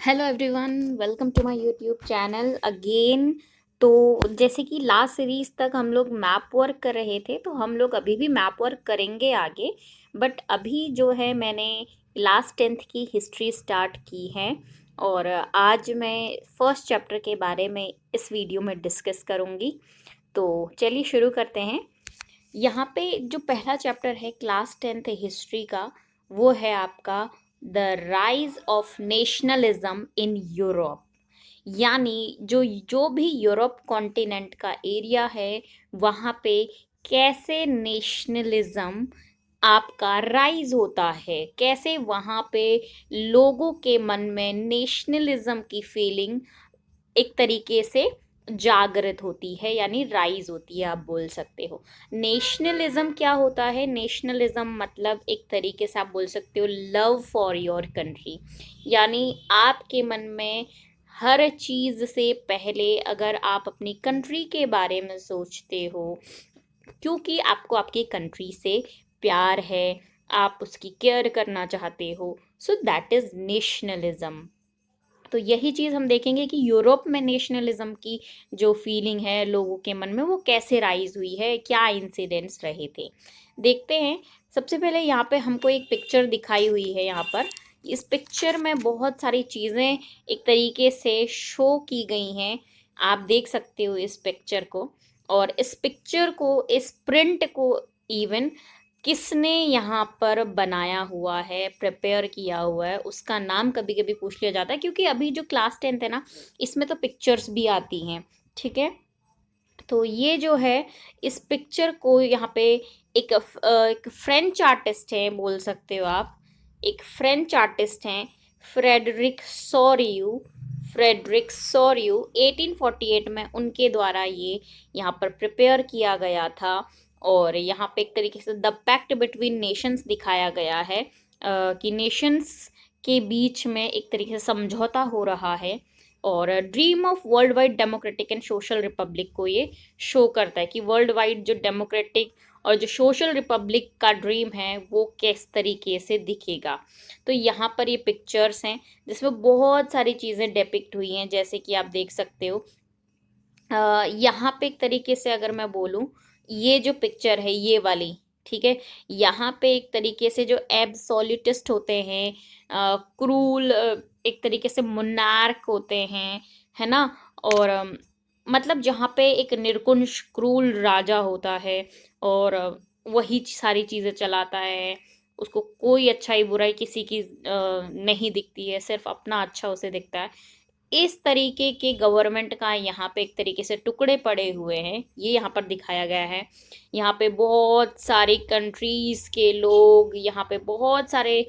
Hello everyone, welcome to my YouTube channel again. तो जैसे कि लास्ट सीरीज तक हम लोग मैप वर्क कर रहे थे, तो हम लोग अभी भी मैप वर्क करेंगे आगे। बट अभी जो है मैंने लास्ट 10th की हिस्ट्री स्टार्ट की है और आज मैं फर्स्ट चैप्टर के बारे में इस वीडियो में डिस्कस करूँगी। तो चलिए शुरू करते हैं। यहाँ पे जो पहला चैप्टर है क्लास 10th हिस्ट्री का, वो है आपका the rise of nationalism in Europe. यानी जो जो भी यूरोप कॉन्टिनेंट का एरिया है, वहाँ पे कैसे नेशनलिज्म आपका राइज होता है, कैसे वहाँ पे लोगों के मन में नेशनलिज्म की फीलिंग एक तरीके से जागृत होती है, यानी राइज होती है, आप बोल सकते हो। नेशनलिज्म क्या होता है? नेशनलिज्म मतलब एक तरीके से आप बोल सकते हो लव फॉर योर कंट्री। यानी आपके मन में हर चीज़ से पहले अगर आप अपनी कंट्री के बारे में सोचते हो, क्योंकि आपको आपकी कंट्री से प्यार है, आप उसकी केयर करना चाहते हो, सो दैट इज़ नेशनलिज्म। तो यही चीज़ हम देखेंगे कि यूरोप में नेशनलिज्म की जो फीलिंग है लोगों के मन में, वो कैसे राइज हुई है, क्या इंसिडेंट्स रहे थे। देखते हैं। सबसे पहले यहाँ पे हमको एक पिक्चर दिखाई हुई है। यहाँ पर इस पिक्चर में बहुत सारी चीज़ें एक तरीके से शो की गई हैं। आप देख सकते हो इस पिक्चर को, और इस पिक्चर को, इस प्रिंट को इवन किसने यहाँ पर बनाया हुआ है, प्रिपेयर किया हुआ है, उसका नाम कभी कभी पूछ लिया जाता है, क्योंकि अभी जो क्लास 10th है ना, इसमें तो पिक्चर्स भी आती हैं। ठीक है। तो ये जो है, इस पिक्चर को यहाँ पे एक फ्रेंच आर्टिस्ट है, बोल सकते हो आप, एक फ्रेंच आर्टिस्ट हैं, फ्रेडरिक सोरियू। फ्रेडरिक सोरियू 1848 में उनके द्वारा ये यहाँ पर प्रिपेयर किया गया था। और यहाँ पे एक तरीके से द पैक्ट बिटवीन नेशंस दिखाया गया है, कि नेशंस के बीच में एक तरीके से समझौता हो रहा है। और dream of world wide democratic and social Republic को ये शो करता है कि वर्ल्ड वाइड जो डेमोक्रेटिक और जो सोशल रिपब्लिक का ड्रीम है, वो किस तरीके से दिखेगा। तो यहाँ पर ये पिक्चर्स हैं जिसमें बहुत सारी चीज़ें डेपिक्ट हुई हैं, जैसे कि आप देख सकते हो। यहाँ पे एक तरीके से अगर मैं बोलूँ, ये जो पिक्चर है ये वाली, ठीक है, यहाँ पे एक तरीके से जो एब्सोल्यूटिस्ट होते हैं, क्रूल, एक तरीके से मुनार्क होते हैं, है ना। और मतलब जहाँ पे एक निर्कुंश क्रूल राजा होता है और वही सारी चीज़ें चलाता है, उसको कोई अच्छाई बुराई किसी की नहीं दिखती है, सिर्फ अपना अच्छा उसे दिखता है। इस तरीके के गवर्नमेंट का यहाँ पे एक तरीके से टुकड़े पड़े हुए हैं, ये यहाँ पर दिखाया गया है। यहाँ पे बहुत सारी कंट्रीज़ के लोग, यहाँ पे बहुत सारे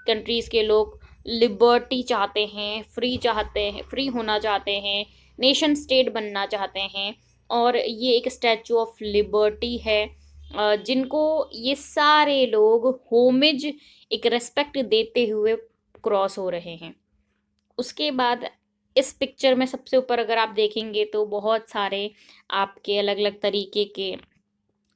कंट्रीज़ के लोग लिबर्टी चाहते हैं, फ्री चाहते हैं, फ्री होना चाहते हैं, नेशन स्टेट बनना चाहते हैं। और ये एक स्टैचू ऑफ लिबर्टी है, जिनको ये सारे लोग होमिज, एक रेस्पेक्ट देते हुए क्रॉस हो रहे हैं। उसके बाद इस पिक्चर में सबसे ऊपर अगर आप देखेंगे तो बहुत सारे आपके अलग अलग तरीके के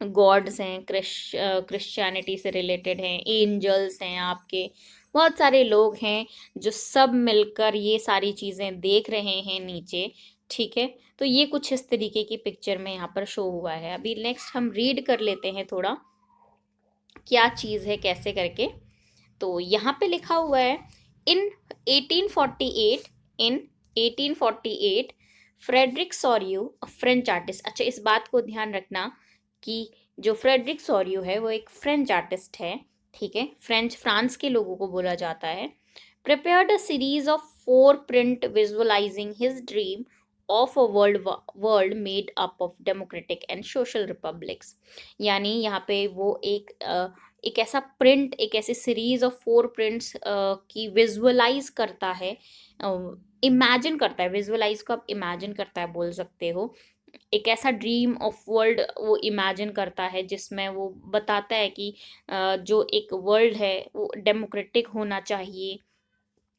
गॉड्स हैं, क्रिश्चियनिटी से रिलेटेड हैं, एंजल्स हैं, आपके बहुत सारे लोग हैं जो सब मिलकर ये सारी चीज़ें देख रहे हैं नीचे। ठीक है। तो ये कुछ इस तरीके की पिक्चर में यहाँ पर शो हुआ है। अभी नेक्स्ट हम रीड कर लेते हैं थोड़ा, क्या चीज़ है कैसे करके। तो यहाँ पे लिखा हुआ है, इन 1848, इन 1848 फ्रेडरिक सोरियू, फ्रेंच आर्टिस्ट। अच्छा, इस बात को ध्यान रखना कि जो फ्रेडरिक सोरियू है वो एक फ्रेंच आर्टिस्ट है। ठीक है, फ्रेंच फ्रांस के लोगों को बोला जाता है। Prepared a series of 4 print visualising his dream of a world made up of democratic and social republics. यानी यहाँ पे वो एक ऐसा प्रिंट, एक ऐसी सीरीज ऑफ 4 प्रिंट्स की विजुअलाइज करता है, इमेजिन करता है, विजुअलाइज को आप इमेजिन करता है बोल सकते हो। एक ऐसा ड्रीम ऑफ वर्ल्ड वो इमेजिन करता है जिसमें वो बताता है कि जो एक वर्ल्ड है वो डेमोक्रेटिक होना चाहिए,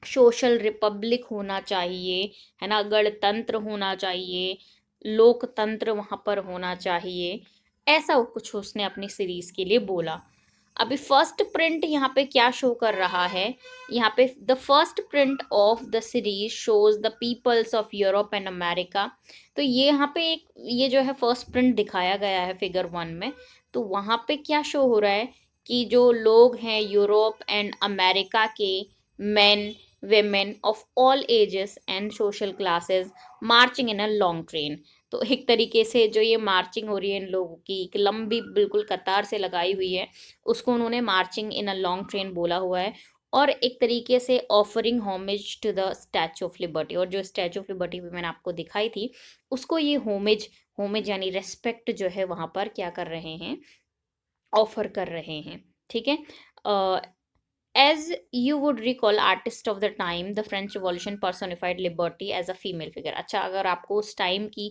सोशल रिपब्लिक होना चाहिए, है ना, गणतंत्र होना चाहिए, लोकतंत्र वहाँ पर होना चाहिए। ऐसा कुछ उसने अपनी सीरीज के लिए बोला। अभी फर्स्ट प्रिंट यहाँ पे क्या शो कर रहा है, यहाँ पे the first print of the series shows the peoples of Europe and America. तो ये यहाँ पे एक ये जो है फर्स्ट प्रिंट दिखाया गया है फिगर 1 में। तो वहाँ पे क्या शो हो रहा है कि जो लोग हैं यूरोप एंड अमेरिका के, main women of all ages and social classes marching in a long train. तो एक तरीके से जो ये मार्चिंग हो रही है इन लोगों की एक लंबी बिल्कुल कतार से लगाई हुई है, उसको उन्होंने marching in a long train बोला हुआ है। और एक तरीके से offering homage to the Statue of Liberty, और जो स्टैचू ऑफ लिबर्टी भी मैंने आपको दिखाई थी उसको ये होमेज होमेज यानी रेस्पेक्ट जो है वहां पर क्या कर रहे हैं, ऑफर कर रहे हैं। ठीक है। As you would recall, artist of the time, the French Revolution personified liberty as a female figure। अच्छा, अगर आपको उस टाइम की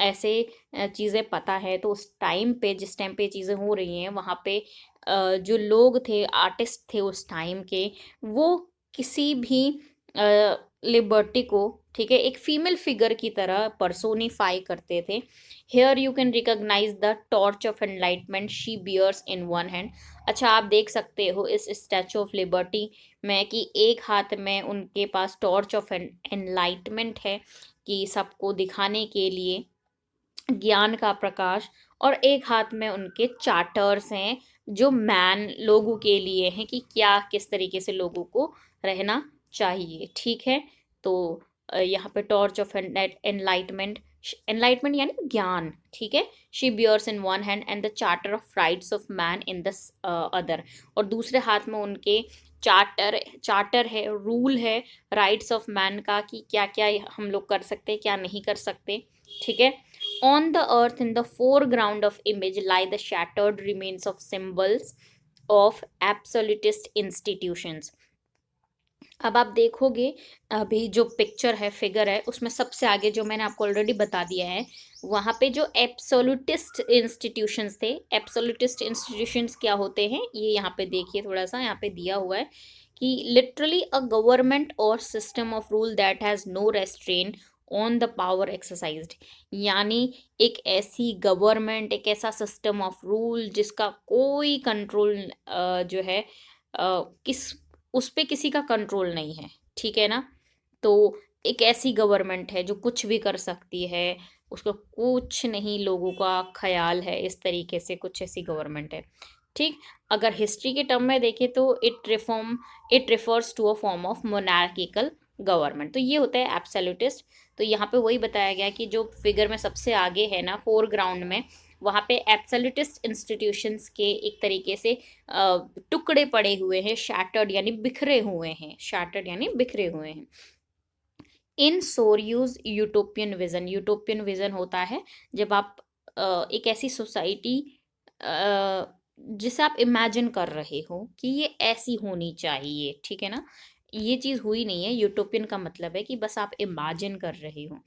ऐसे चीज़ें पता है तो उस टाइम पे जिस टाइम पे चीज़ें हो रही हैं वहाँ पे जो लोग थे, आर्टिस्ट थे उस टाइम के, वो किसी भी लिबर्टी को, ठीक है, एक फीमेल फिगर की तरह पर्सोनिफाई करते थे। Here you can recognise the torch of enlightenment she bears in one hand. अच्छा, आप देख सकते हो इस स्टैचू ऑफ लिबर्टी में कि एक हाथ में उनके पास टॉर्च ऑफ एनलाइटमेंट है कि सबको दिखाने के लिए ज्ञान का प्रकाश, और एक हाथ में उनके चार्टर्स हैं जो मैन लोगों के लिए हैं कि क्या किस तरीके से लोगों को रहना चाहिए। ठीक है। तो यहाँ पे टॉर्च ऑफ एनलाइटमेंट, एनलाइटमेंट यानी ज्ञान। ठीक है। She bears in one hand and the charter of rights of man in the other. और दूसरे हाथ में उनके चार्टर चार्टर है, रूल है राइट्स ऑफ मैन का कि क्या क्या हम लोग कर सकते हैं, क्या नहीं कर सकते। ठीक है। On the earth, in the foreground of image, lie the shattered remains of symbols of absolutist institutions। अब आप देखोगे अभी जो पिक्चर है, फिगर है, उसमें सबसे आगे जो मैंने आपको ऑलरेडी बता दिया है, वहाँ पे जो एब्सोल्यूटिस्ट इंस्टीट्यूशंस थे। एब्सोल्यूटिस्ट इंस्टीट्यूशंस क्या होते हैं, ये यहाँ पे देखिए, थोड़ा सा यहाँ पे दिया हुआ है कि literally a government or system of rule that has no restraint on the power exercised. यानी एक ऐसी गवर्नमेंट, एक ऐसा सिस्टम ऑफ रूल जिसका कोई कंट्रोल जो है किस उस पे किसी का कंट्रोल नहीं है। ठीक है ना। तो एक ऐसी गवर्नमेंट है जो कुछ भी कर सकती है, उसको कुछ नहीं लोगों का ख्याल है, इस तरीके से कुछ ऐसी गवर्नमेंट है। ठीक। अगर हिस्ट्री के टर्म में देखें तो it refers to a form of monarchical government. तो ये होता है एब्सोल्यूटिस्ट। तो यहाँ पे वही बताया गया कि जो फिगर में सबसे आगे है ना, फोरग्राउंड में, वहाँ पे एब्सोल्यूटिस्ट इंस्टीट्यूशंस के एक तरीके से टुकड़े पड़े हुए हैं, शैटर्ड यानी बिखरे हुए हैं, शैटर्ड यानी बिखरे हुए हैं। इन सोरियूज यूटोपियन विजन, यूटोपियन विजन होता है जब आप एक ऐसी सोसाइटी जिसे आप इमेजिन कर रहे हो कि ये ऐसी होनी चाहिए। ठीक है ना। ये चीज़ हुई नहीं है। यूटोपियन का मतलब है कि बस आप इमेजिन कर रहे हो।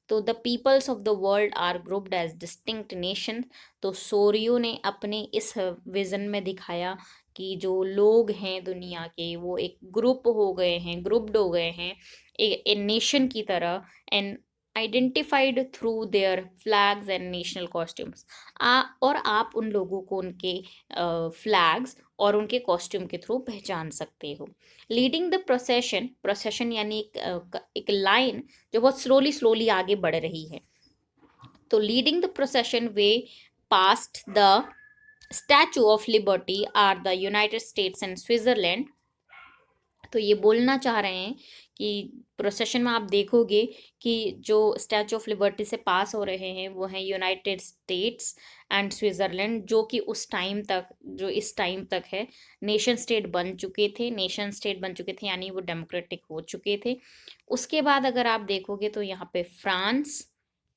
तो the peoples of the world are grouped as distinct nation. तो सोरियो ने अपने इस विजन में दिखाया कि जो लोग हैं दुनिया के, वो एक ग्रुप हो गए हैं, ग्रुप्ड हो गए हैं ए नेशन की तरह, and identified through their flags and national costumes. और आप उन लोगों को उनके फ्लैग्स और उनके कॉस्ट्यूम के थ्रू पहचान सकते हो। लीडिंग द प्रोसेशन, प्रोसेशन यानी एक लाइन जो बहुत स्लोली स्लोली आगे बढ़ रही है। तो leading the procession way past the Statue of Liberty are the United States and Switzerland. तो ये बोलना चाह रहे हैं कि प्रोसेशन में आप देखोगे कि जो स्टैचू ऑफ लिबर्टी से पास हो रहे हैं वो हैं यूनाइटेड स्टेट्स एंड स्विट्ज़रलैंड, जो कि उस टाइम तक, जो इस टाइम तक है, नेशन स्टेट बन चुके थे, नेशन स्टेट बन चुके थे यानी वो डेमोक्रेटिक हो चुके थे। उसके बाद अगर आप देखोगे तो यहाँ पे फ्रांस,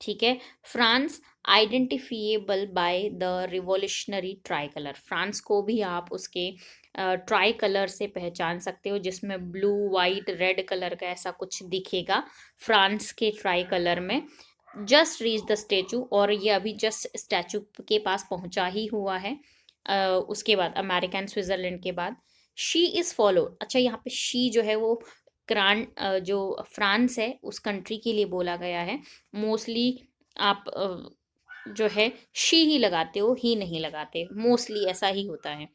ठीक है, France identifiable by the revolutionary try colour. France को भी आप उसके ट्राई कलर से पहचान सकते हो, जिसमें ब्लू वाइट रेड कलर का ऐसा कुछ दिखेगा फ्रांस के ट्राई कलर में। जस्ट रीच द स्टेचू, और ये अभी जस्ट स्टैचू के पास पहुंचा ही हुआ है। उसके बाद अमेरिका एंड स्विट्जरलैंड के बाद शी इज़ फॉलो। अच्छा, यहाँ पे शी जो है वो क्रान जो फ्रांस है उस कंट्री के लिए बोला गया है। मोस्टली आप जो है शी ही लगाते हो, ही नहीं लगाते, मोस्टली ऐसा ही होता है।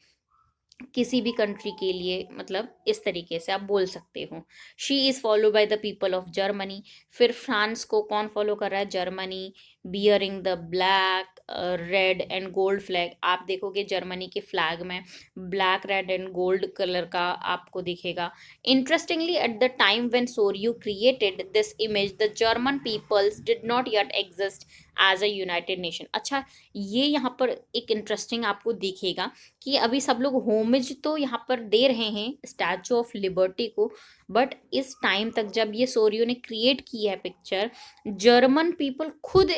किसी भी कंट्री के लिए, मतलब इस तरीके से आप बोल सकते हो। She is follow by the people of Germany. फिर फ्रांस को कौन फॉलो कर रहा है? Germany. Bearing the black red and gold flag. आप देखोगे जर्मनी के फ्लैग में black red and gold colour का आपको दिखेगा। Interestingly, at the time when Sorrieu created this image the German peoples did not yet exist as a united nation. अच्छा, ये यहाँ पर एक इंटरेस्टिंग आपको दिखेगा कि अभी सब लोग होमेज तो यहाँ पर दे रहे हैं स्टैचू ऑफ लिबर्टी को, बट इस टाइम तक जब ये सोरियो ने क्रिएट की है पिक्चर, जर्मन पीपल खुद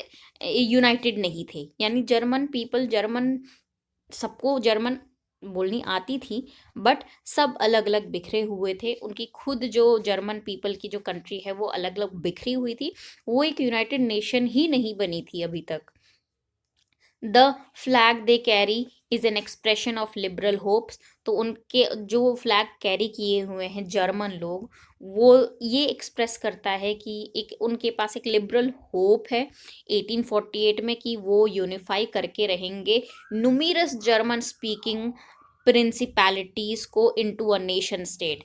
यूनाइटेड नहीं थे। यानी जर्मन पीपल, जर्मन, सबको जर्मन बोलनी आती थी, बट सब अलग अलग बिखरे हुए थे। उनकी खुद जो जर्मन पीपल की जो कंट्री है वो अलग अलग बिखरी हुई थी। वो एक यूनाइटेड नेशन ही नहीं बनी थी अभी तक। The flag they carry is an expression of liberal hopes. तो उनके जो फ्लैग कैरी किए हुए हैं जर्मन लोग, वो ये एक्सप्रेस करता है कि एक उनके पास एक लिबरल होप है 1848 में कि वो यूनिफाई करके रहेंगे नुमिरस जर्मन स्पीकिंग प्रिंसिपैलिटीज को इनटू अ नेशन स्टेट।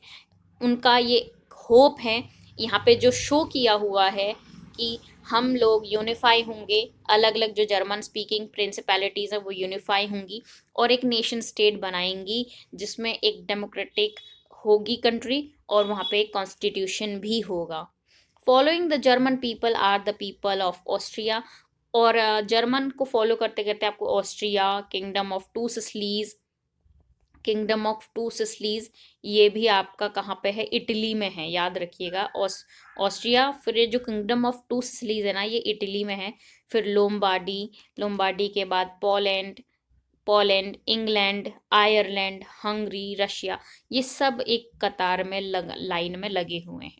उनका ये होप है, यहाँ पे जो शो किया हुआ है कि हम लोग यूनिफाई होंगे, अलग अलग जो जर्मन स्पीकिंग प्रिंसिपैलिटीज़ है वो यूनिफाई होंगी और एक नेशन स्टेट बनाएंगी जिसमें एक डेमोक्रेटिक होगी कंट्री और वहाँ पे एक कॉन्स्टिट्यूशन भी होगा। Following the German people are the people of Austria. और जर्मन को फॉलो करते करते आपको Austria, kingdom of two Sicilies, kingdom of two Sicilies, ये भी आपका कहाँ पे है? इटली में है, याद रखिएगा। ऑस्ट्रिया, फिर ये जो किंगडम ऑफ टू सिसलीज है ना, ये इटली में है। फिर लोम्बार्डी, लोम्बार्डी के बाद Poland, Poland, England, Ireland, Hungary, Russia, ये सब एक कतार में लाइन में लगे हुए हैं।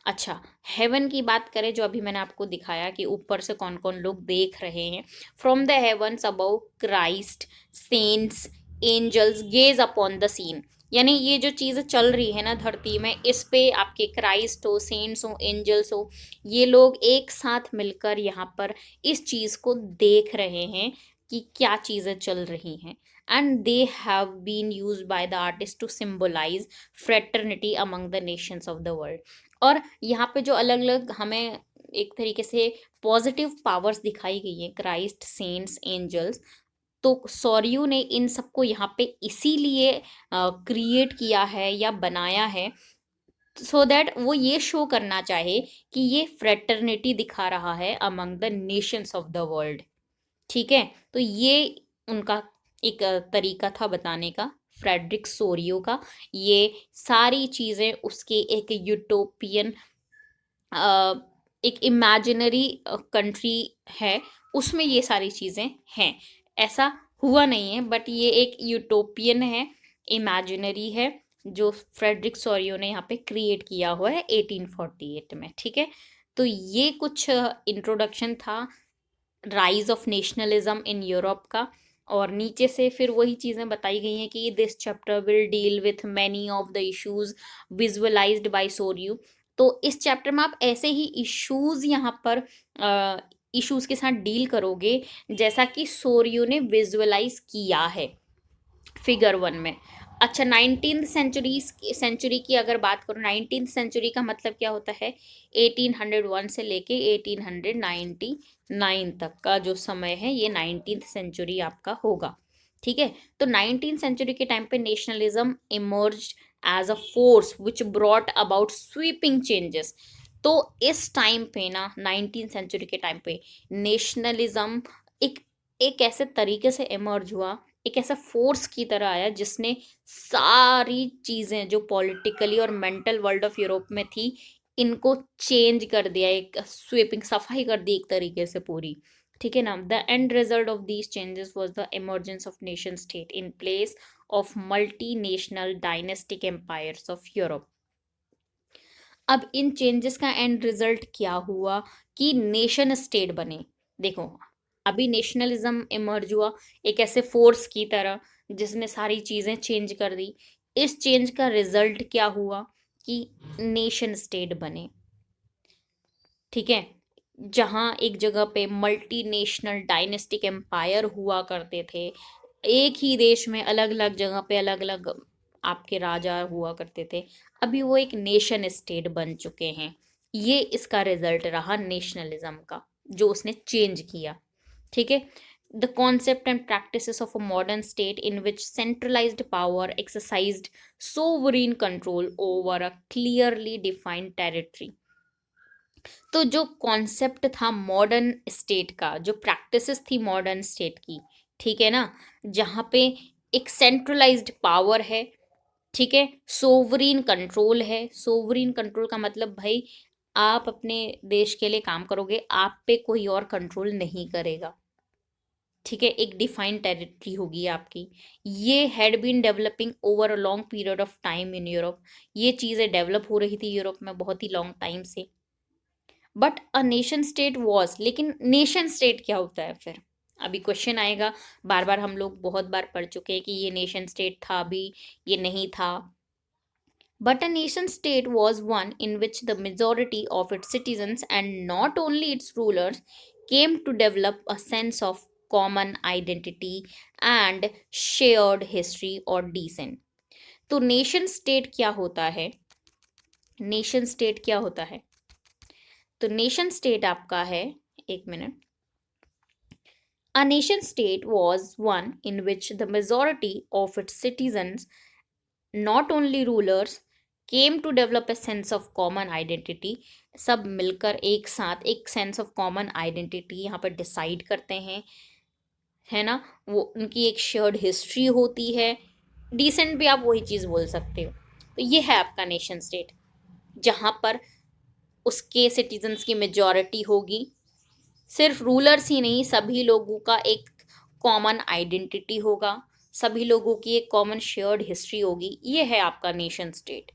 अच्छा, हेवन की बात करें, जो अभी मैंने आपको दिखाया कि ऊपर से कौन कौन लोग देख रहे हैं। From the heavens above Christ, saints, angels gaze upon the scene. यानी ये जो चीज़ें चल रही है ना धरती में, इस पे आपके क्राइस्ट हो, सेंट्स हो, एंजल्स हो, ये लोग एक साथ मिलकर यहाँ पर इस चीज़ को देख रहे हैं कि क्या चीज़ें चल रही हैं। And they have been use by the artist to symbolize fraternity among the nations of the world. और यहाँ पे जो अलग अलग हमें एक तरीके से पॉजिटिव पावर्स दिखाई गई हैं, क्राइस्ट, सेंट्स, एंजल्स, तो सॉरियो ने इन सबको यहाँ पे इसीलिए क्रिएट किया है या बनाया है, सो दैट वो ये शो करना चाहे कि ये फ्रेटर्निटी दिखा रहा है among the nations of the world. ठीक है, तो ये उनका एक तरीका था बताने का, फ्रेडरिक सोरियो का। ये सारी चीज़ें उसके एक यूटोपियन, एक इमेजिनरी कंट्री है, उसमें ये सारी चीज़ें हैं। ऐसा हुआ नहीं है, बट ये एक यूटोपियन है, इमेजिनरी है, जो फ्रेडरिक सोरियो ने यहाँ पे क्रिएट किया हुआ है 1848 में। ठीक है, तो ये कुछ इंट्रोडक्शन था rise of nationalism in Europe का। और नीचे से फिर वही चीज़ें बताई गई हैं कि this chapter will deal with many of the issues visualized by Sorrieu. तो इस चैप्टर में आप ऐसे ही इश्यूज यहाँ पर इश्यूज के साथ डील करोगे जैसा कि सोरियो ने विजुअलाइज किया है फिगर 1 में। अच्छा, 19th सेंचुरी की अगर बात करूँ, 19th सेंचुरी का मतलब क्या होता है? 1801 से लेके 1899 तक का जो समय है, ये 19th सेंचुरी आपका होगा। ठीक है, तो 19th सेंचुरी के टाइम पे nationalism emerged as a force which brought about sweeping changes. तो इस टाइम पे ना, 19th सेंचुरी के टाइम पे नेशनलिज्म एक एक ऐसे तरीके से इमर्ज हुआ, एक ऐसा फोर्स की तरह आया जिसने सारी चीज़ें जो पॉलिटिकली और मेंटल वर्ल्ड ऑफ यूरोप में थी, इनको चेंज कर दिया, एक स्वीपिंग सफाई कर दी एक तरीके से पूरी। ठीक है ना, the end result of these changes was the emergence of nation state in place of multi national dynastic empires of Europe. अब इन चेंजेस का एंड रिजल्ट क्या हुआ कि नेशन स्टेट बने। देखो, अभी नेशनलिज्म इमर्ज हुआ एक ऐसे फोर्स की तरह जिसने सारी चीजें चेंज कर दी। इस चेंज का रिजल्ट क्या हुआ कि नेशन स्टेट बने। ठीक है, जहाँ एक जगह पे मल्टीनेशनल डायनेस्टिक एम्पायर हुआ करते थे, एक ही देश में अलग अलग जगह पे अलग अलग आपके राजा हुआ करते थे, अभी वो एक नेशन स्टेट बन चुके हैं। ये इसका रिजल्ट रहा नेशनलिज्म का, जो उसने चेंज किया। ठीक है। The concept and practices of a modern state in which centralised power exercised sovereign control over a clearly defined territory. तो जो कॉन्सेप्ट था मॉडर्न स्टेट का, जो प्रैक्टिसेस थी मॉडर्न स्टेट की, ठीक है ना, जहाँ पे एक सेंट्रलाइज्ड पावर है, ठीक है, सोवरीन कंट्रोल है। सोवरीन कंट्रोल का मतलब भाई आप अपने देश के लिए काम करोगे, आप पे कोई और कंट्रोल नहीं करेगा। ठीक है, एक डिफाइंड टेरिटरी होगी आपकी। ये had been developing over a long period of time in Europe. ये चीज़ें डेवलप हो रही थी यूरोप में बहुत ही लॉन्ग टाइम से। But a nation state was, लेकिन नेशन स्टेट क्या होता है फिर? अभी क्वेश्चन आएगा। बार बार हम लोग बहुत बार पढ़ चुके हैं कि ये नेशन स्टेट था भी, ये नहीं था। But a nation state was one in which the majority of its citizens and not only its rulers came to develop a sense of common identity and shared history और descent. तो nation state क्या होता है? Nation state क्या होता है? तो nation state आपका है, एक minute. A nation state was one in which the majority of its citizens, not only rulers, came to develop a sense of common identity। सब मिलकर एक साथ एक सेंस ऑफ कॉमन आइडेंटिटी यहाँ पर डिसाइड करते हैं, है ना। वो उनकी एक शेयर्ड हिस्ट्री होती है। डिसेंट भी आप वही चीज़ बोल सकते हो। तो ये है आपका नेशन स्टेट, जहाँ पर उसके सिटीजन्स की मेजॉरिटी होगी। सिर्फ रूलर्स ही नहीं, सभी लोगों का एक कॉमन आइडेंटिटी होगा, सभी लोगों की एक कॉमन शेयर्ड हिस्ट्री होगी। ये है आपका nation state.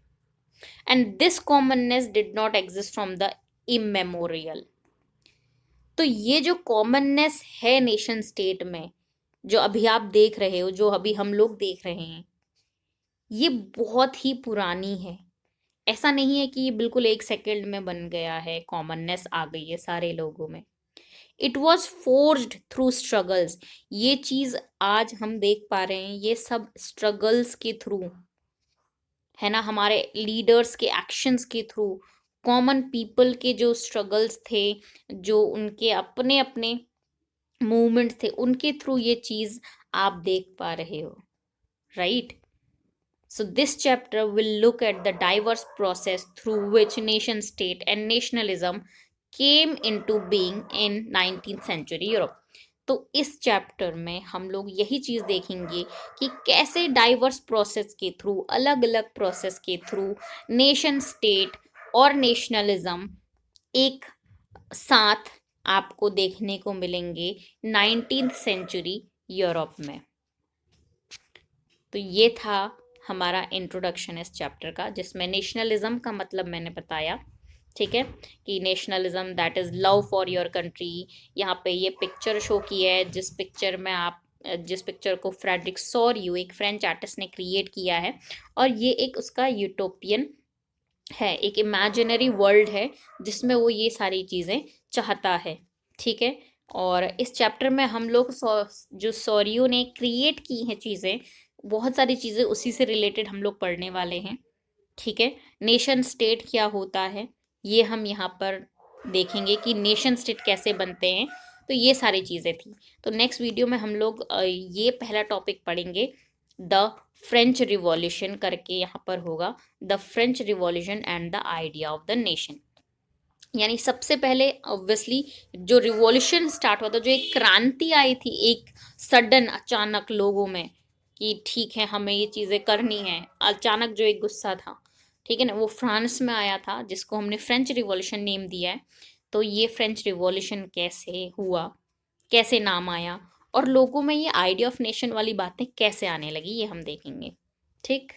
And this commonness did not exist from the immemorial. तो ये जो कॉमननेस है नेशन स्टेट में, जो अभी आप देख रहे हो, जो अभी हम लोग देख रहे हैं, ये बहुत ही पुरानी है। ऐसा नहीं है कि ये बिल्कुल एक सेकंड में बन गया है, कॉमननेस आ गई है सारे लोगों में। It was forced through struggles. ये चीज आज हम देख पा रहे हैं, ये सब स्ट्रगल्स के थ्रू, है ना, हमारे लीडर्स के एक्शंस के थ्रू, कॉमन पीपल के जो स्ट्रगल्स थे, जो उनके अपने अपने मूवमेंट्स थे, उनके थ्रू ये चीज आप देख पा रहे हो, right. So this chapter will look at the diverse process through which nation state and nationalism came into being in 19th century Europe। तो इस चैप्टर में हम लोग यही चीज देखेंगे कि कैसे डाइवर्स प्रोसेस के थ्रू, अलग अलग प्रोसेस के थ्रू नेशन स्टेट और नेशनलिज्म एक साथ आपको देखने को मिलेंगे 19th सेंचुरी यूरोप में। तो ये था हमारा इंट्रोडक्शन इस चैप्टर का, जिसमें नेशनलिज्म का मतलब मैंने बताया, ठीक है, कि nationalism that is love for your country. यहाँ पे ये पिक्चर शो की है, जिस पिक्चर को फ्रेडरिक सॉरियो, एक फ्रेंच आर्टिस्ट ने क्रिएट किया है, और ये एक उसका यूटोपियन है, एक इमेजिनरी वर्ल्ड है जिसमें वो ये सारी चीज़ें चाहता है, ठीक है। और इस चैप्टर में हम लोग जो सॉरियो ने क्रिएट की हैं चीज़ें, बहुत सारी चीज़ें उसी से रिलेटेड हम लोग पढ़ने वाले हैं, ठीक है। नेशन स्टेट क्या होता है ये हम यहाँ पर देखेंगे कि नेशन स्टेट कैसे बनते हैं। तो ये सारी चीज़ें थी। तो नेक्स्ट वीडियो में हम लोग ये पहला टॉपिक पढ़ेंगे, द फ्रेंच रिवॉल्यूशन करके यहाँ पर होगा, the French revolution and the idea of the nation. यानी सबसे पहले ऑब्वियसली जो रिवॉल्यूशन स्टार्ट हुआ था, जो एक क्रांति आई थी एक सडन अचानक लोगों में, कि ठीक है हमें ये चीज़ें करनी है, अचानक जो एक गुस्सा था, ठीक है ना, वो फ्रांस में आया था, जिसको हमने फ्रेंच रिवॉल्यूशन नेम दिया है। तो ये फ्रेंच रिवॉल्यूशन कैसे हुआ, कैसे नाम आया, और लोगों में ये आइडिया ऑफ नेशन वाली बातें कैसे आने लगी, ये हम देखेंगे, ठीक।